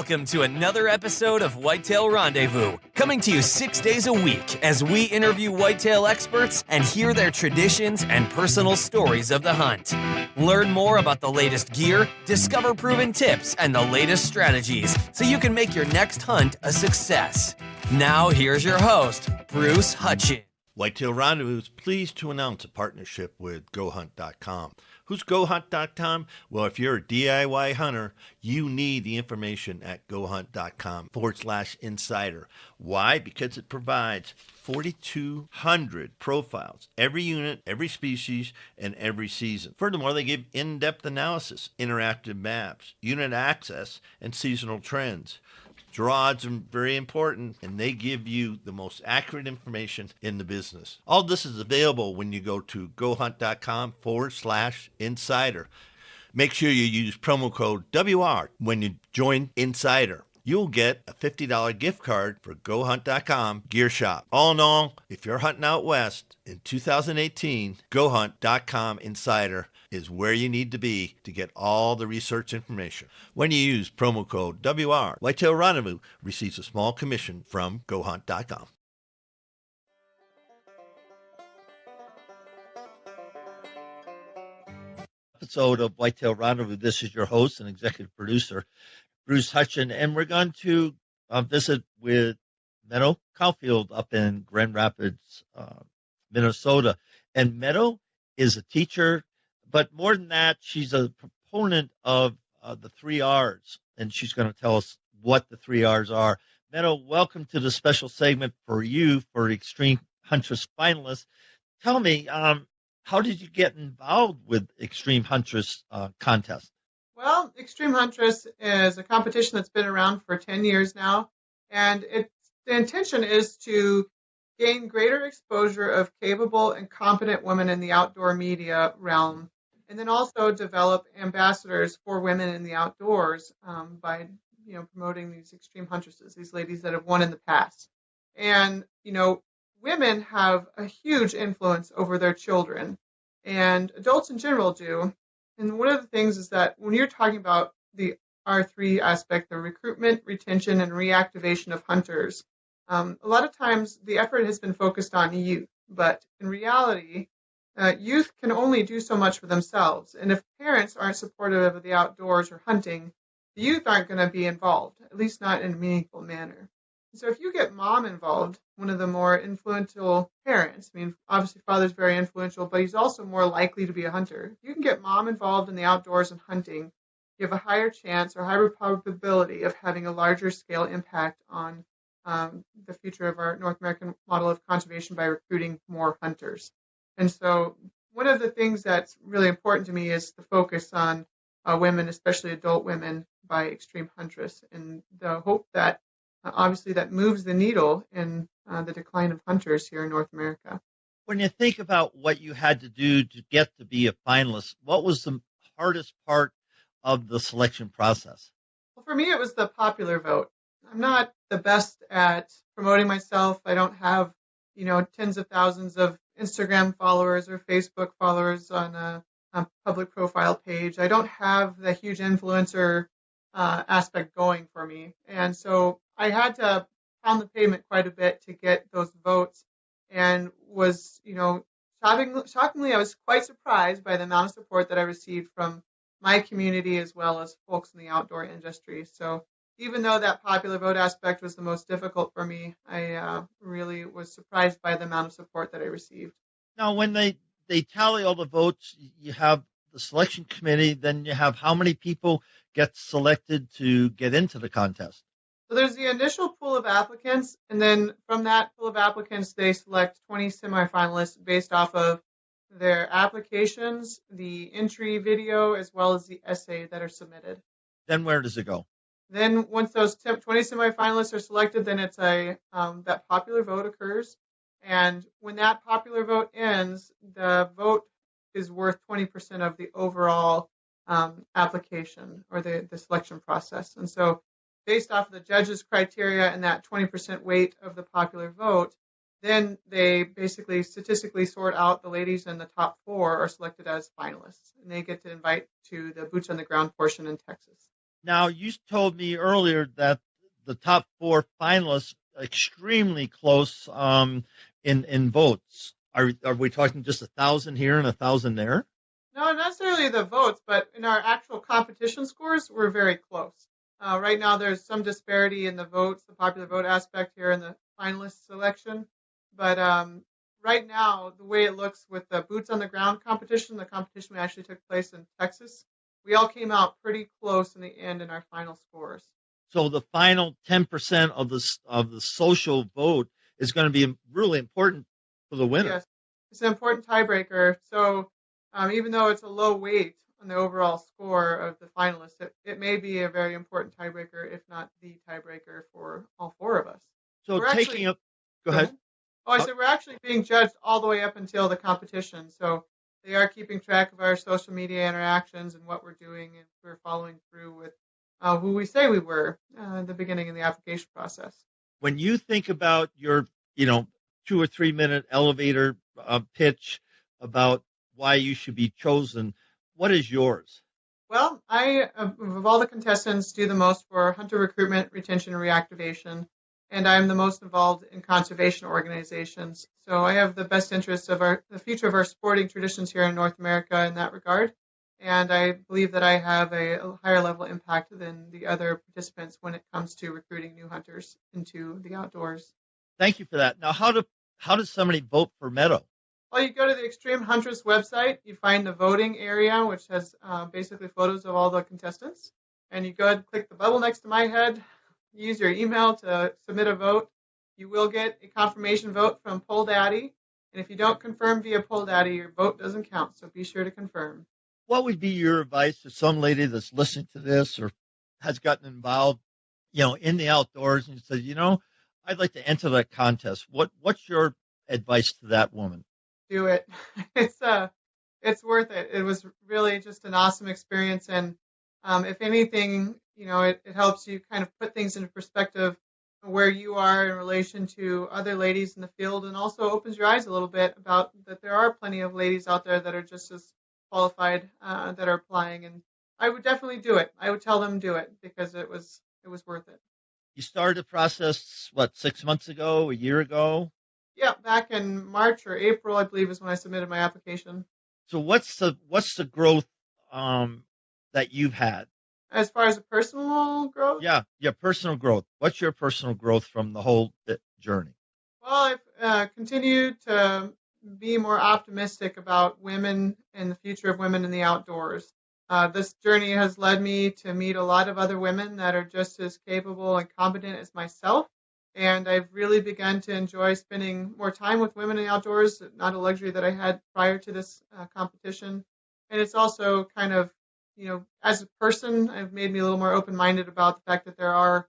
Welcome to another episode of Whitetail Rendezvous, coming to you 6 days a week as we interview whitetail experts and hear their traditions and personal stories of the hunt. Learn more about the latest gear, discover proven tips, and the latest strategies so you can make your next hunt a success. Now, here's your host, Bruce Hutchins. Whitetail Rendezvous is pleased to announce a partnership with GoHunt.com. Who's GoHunt.com? Well, if you're a DIY hunter, you need the information at GoHunt.com/insider. Why? Because it provides 4,200 profiles, every unit, every species, and every season. Furthermore, they give in-depth analysis, interactive maps, unit access, and seasonal trends. Draw odds are very important, and they give you the most accurate information in the business. All this is available when you go to GoHunt.com/insider. Make sure you use promo code WR when you join Insider. You'll get a $50 gift card for GoHunt.com Gear Shop. All in all, if you're hunting out west in 2018, GoHunt.com Insider is where you need to be to get all the research information. When you use promo code WR, Whitetail Rendezvous receives a small commission from GoHunt.com. Episode of Whitetail Rendezvous. This is your host and executive producer, Bruce Hutchins, and we're going to visit with Meadow Kouffeld up in Grand Rapids, Minnesota. And Meadow is a teacher, but more than that, she's a proponent of the 3 R's, and she's going to tell us what the 3 R's are. Meadow, welcome to the special segment for you for Extreme Huntress Finalist. Tell me, how did you get involved with Extreme Huntress contest? Well, Extreme Huntress is a competition that's been around for 10 years now, and the intention is to gain greater exposure of capable and competent women in the outdoor media realm, and then also develop ambassadors for women in the outdoors by promoting these extreme huntresses, these ladies that have won in the past. And women have a huge influence over their children, and adults in general do. And one of the things is that when you're talking about the R3 aspect, the recruitment, retention, and reactivation of hunters, a lot of times the effort has been focused on youth. But in reality, youth can only do so much for themselves. And if parents aren't supportive of the outdoors or hunting, the youth aren't going to be involved, at least not in a meaningful manner. So if you get mom involved, one of the more influential parents, obviously father's very influential, but he's also more likely to be a hunter. If you can get mom involved in the outdoors and hunting, you have a higher chance or higher probability of having a larger scale impact on the future of our North American model of conservation by recruiting more hunters. And so one of the things that's really important to me is the focus on women, especially adult women, by Extreme Huntress, and the hope that obviously that moves the needle in the decline of hunters here in North America. When you think about what you had to do to get to be a finalist, what was the hardest part of the selection process? Well, for me, it was the popular vote. I'm not the best at promoting myself. I don't have, tens of thousands of Instagram followers or Facebook followers on a public profile page. I don't have the huge influencer aspect going for me. And so I had to pound the pavement quite a bit to get those votes, and was, shockingly, I was quite surprised by the amount of support that I received from my community as well as folks in the outdoor industry. So even though that popular vote aspect was the most difficult for me, I really was surprised by the amount of support that I received. Now, when they tally all the votes, you have the selection committee, then you have how many people get selected to get into the contest? So there's the initial pool of applicants, and then from that pool of applicants, they select 20 semifinalists based off of their applications, the entry video, as well as the essay that are submitted. Then where does it go? Then once those 20 semifinalists are selected, then it's that popular vote occurs. And when that popular vote ends, the vote is worth 20% of the overall application or the selection process. And so based off of the judges' criteria and that 20% weight of the popular vote, then they basically statistically sort out the ladies, and the top 4 are selected as finalists. And they get to invite to the boots on the ground portion in Texas. Now, you told me earlier that the top 4 finalists extremely close in votes. Are we talking just 1,000 here and 1,000 there? No, not necessarily the votes, but in our actual competition scores, we're very close. Right now, there's some disparity in the votes, the popular vote aspect here in the finalist selection. But right now, the way it looks with the boots on the ground competition, the competition we actually took place in Texas, we all came out pretty close in the end in our final scores. So the final 10% of the social vote is going to be really important for the winner. Yes, it's an important tiebreaker. So even though it's a low weight on the overall score of the finalists, it may be a very important tiebreaker, if not the tiebreaker for all 4 of us. So We're taking actually, up, go ahead. Oh, I said we're actually being judged all the way up until the competition. So they are keeping track of our social media interactions and what we're doing, and we're following through with who we say we were at the beginning of the application process. When you think about your, 2 or 3 minute elevator pitch about why you should be chosen, what is yours? Well, I, of all the contestants, do the most for hunter recruitment, retention, and reactivation, and I'm the most involved in conservation organizations. So I have the best interests of the future of our sporting traditions here in North America in that regard, and I believe that I have a higher level impact than the other participants when it comes to recruiting new hunters into the outdoors. Thank you for that. Now, how does somebody vote for Meadow? Well, you go to the Extreme Huntress website, you find the voting area, which has basically photos of all the contestants, and you go ahead and click the bubble next to my head, use your email to submit a vote. You will get a confirmation vote from Poll Daddy, and if you don't confirm via Poll Daddy, your vote doesn't count, so be sure to confirm. What would be your advice to some lady that's listening to this or has gotten involved, in the outdoors and says, I'd like to enter that contest? What's your advice to that woman? Do it. It's worth it. It was really just an awesome experience, and if anything, it helps you kind of put things into perspective where you are in relation to other ladies in the field, and also opens your eyes a little bit about that there are plenty of ladies out there that are just as qualified that are applying, and I would definitely do it. I would tell them do it because it was worth it. You started the process, 6 months ago, a year ago? Yeah, back in March or April, I believe, is when I submitted my application. So what's the growth that you've had? As far as the personal growth? Yeah, personal growth. What's your personal growth from the whole journey? Well, I've continued to be more optimistic about women and the future of women in the outdoors. This journey has led me to meet a lot of other women that are just as capable and competent as myself. And I've really begun to enjoy spending more time with women in the outdoors, not a luxury that I had prior to this competition. And it's also kind of, as a person, I've made me a little more open-minded about the fact that there are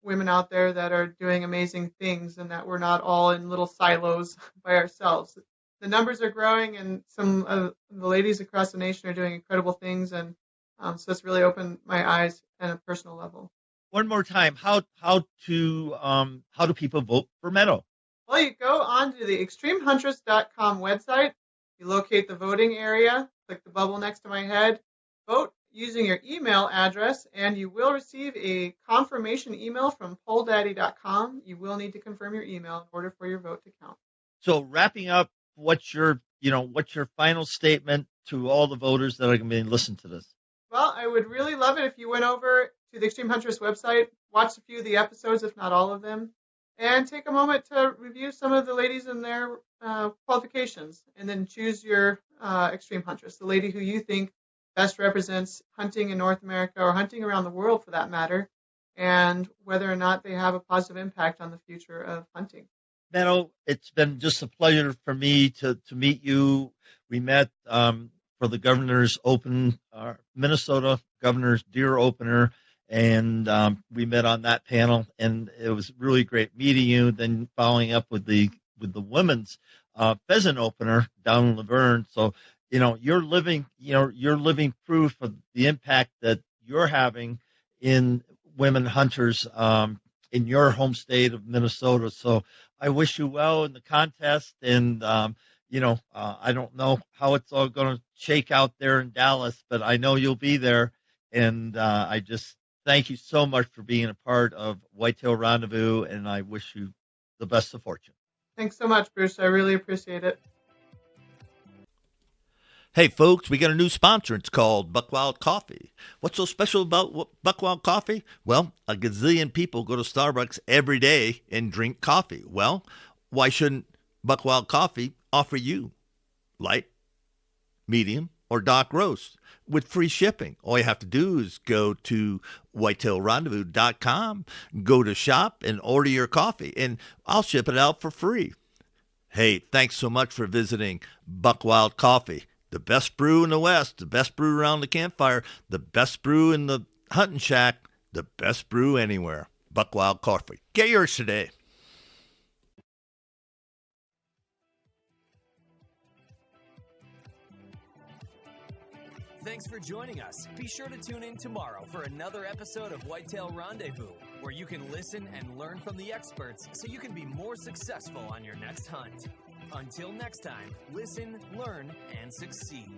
women out there that are doing amazing things and that we're not all in little silos by ourselves. The numbers are growing, and some of the ladies across the nation are doing incredible things. And so it's really opened my eyes at a personal level. One more time, how do people vote for Meadow? Well, you go onto the extremehuntress.com website, you locate the voting area, click the bubble next to my head, vote using your email address, and you will receive a confirmation email from polldaddy.com. You will need to confirm your email in order for your vote to count. So wrapping up, what's your final statement to all the voters that are going to be listening to this? Well, I would really love it if you went over to the Extreme Huntress website, watch a few of the episodes, if not all of them, and take a moment to review some of the ladies and their qualifications, and then choose your Extreme Huntress, the lady who you think best represents hunting in North America or hunting around the world for that matter, and whether or not they have a positive impact on the future of hunting. Meadow, it's been just a pleasure for me to meet you. We met for the Governor's Open, Minnesota Governor's Deer Opener, and we met on that panel, and it was really great meeting you. Then following up with the women's pheasant opener down in Laverne. So you're living proof of the impact that you're having in women hunters in your home state of Minnesota. So I wish you well in the contest, and I don't know how it's all going to shake out there in Dallas, but I know you'll be there. And I just thank you so much for being a part of Whitetail Rendezvous, and I wish you the best of fortune. Thanks so much, Bruce. I really appreciate it. Hey, folks, we got a new sponsor. It's called Buckwild Coffee. What's so special about Buckwild Coffee? Well, a gazillion people go to Starbucks every day and drink coffee. Well, why shouldn't Buckwild Coffee offer you light, medium, or dark roast with free shipping? All you have to do is go to whitetailrendezvous.com, go to shop, and order your coffee, and I'll ship it out for free. Hey, thanks so much for visiting Buckwild Coffee. The best brew in the West, the best brew around the campfire, the best brew in the hunting shack, the best brew anywhere. Buckwild Coffee. Get yours today. Thanks for joining us. Be sure to tune in tomorrow for another episode of Whitetail Rendezvous, where you can listen and learn from the experts so you can be more successful on your next hunt. Until next time, listen, learn, and succeed.